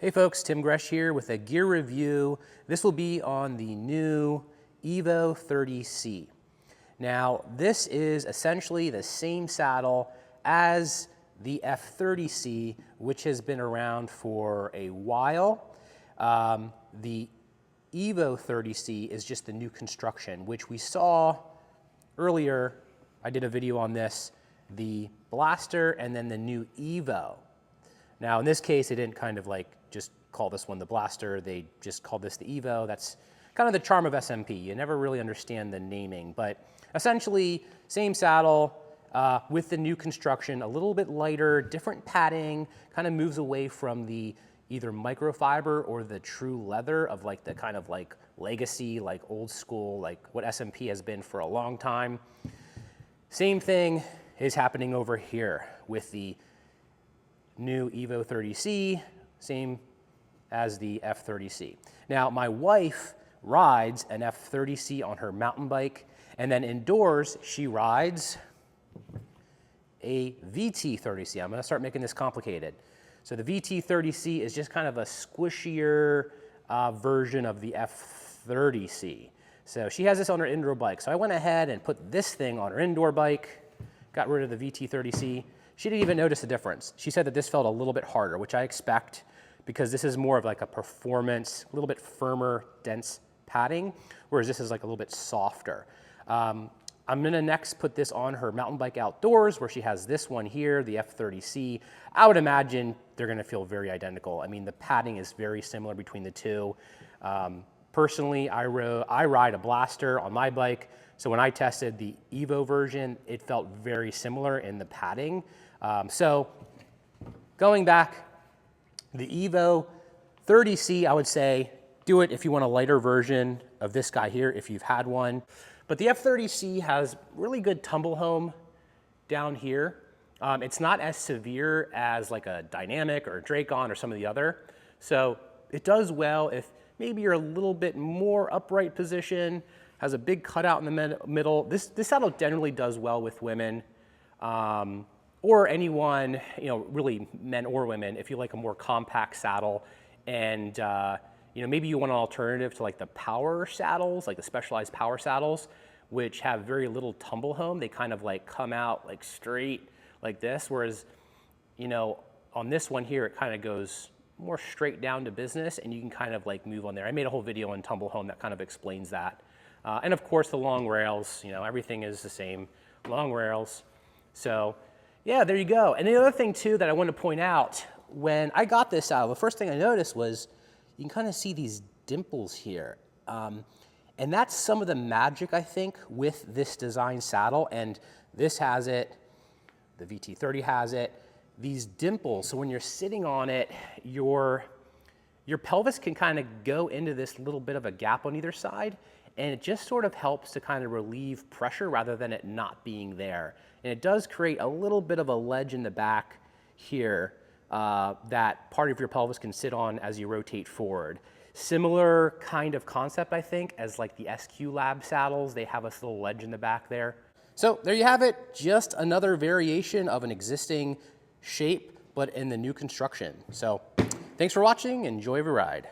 Hey folks, Tim Gresh here with a gear review. This will be on the new Evo 30C. Now, this is essentially the same saddle as the F30C, which has been around for a while. The Evo 30C is just the new construction, which we saw earlier. I did a video on this, the Blaster and then the new Evo. Now, in this case, they didn't kind of like just call this one the Blaster, they just called this the Evo. That's kind of the charm of SMP. You never really understand the naming, but essentially, same saddle with the new construction, a little bit lighter, different padding, kind of moves away from the either microfiber or the true leather of like the kind of like legacy, like old school, like what SMP has been for a long time. Same thing is happening over here with the new Evo 30C, same as the F30C. Now, my wife rides an F30C on her mountain bike, and then indoors, she rides a VT30C. I'm gonna start making this complicated. So the VT30C is just kind of a squishier version of the F30C. So she has this on her indoor bike. So I went ahead and put this thing on her indoor bike, got rid of the VT30C. She didn't even notice the difference. She said that this felt a little bit harder, which I expect because this is more of like a performance, a little bit firmer, dense padding, whereas this is like a little bit softer. I'm gonna next put this on her mountain bike outdoors where she has this one here, the F30C. I would imagine they're gonna feel very identical. I mean, the padding is very similar between the two. Personally, I ride a Blaster on my bike, so when I tested the Evo version, it felt very similar in the padding. So going back, the Evo 30C, I would say, do it if you want a lighter version of this guy here, if you've had one. But the F30C has really good tumblehome down here. It's not as severe as like a Dynamic or a Dracon or some of the other. So it does well if maybe you're a little bit more upright position, has a big cutout in the middle. This saddle generally does well with women or anyone, you know, really men or women, if you like a more compact saddle and you know, maybe you want an alternative to like the power saddles, like the specialized power saddles, which have very little tumble home. They kind of like come out like straight like this, whereas, you know, on this one here, it kind of goes more straight down to business and you can kind of like move on there. I made a whole video on tumble home that kind of explains that. And of course the long rails, you know, everything is the same, long rails. So yeah, there you go. And the other thing too that I want to point out, when I got this saddle, the first thing I noticed was you can kind of see these dimples here. And that's some of the magic, I think, with this design saddle. And this has it, the VT30 has it, these dimples. So when you're sitting on it, your pelvis can kind of go into this little bit of a gap on either side. And it just sort of helps to kind of relieve pressure rather than it not being there. And it does create a little bit of a ledge in the back here that part of your pelvis can sit on as you rotate forward. Similar kind of concept, I think, as like the SQ Lab saddles. They have a little ledge in the back there. So there you have it, just another variation of an existing shape, but in the new construction. So thanks for watching, enjoy your ride.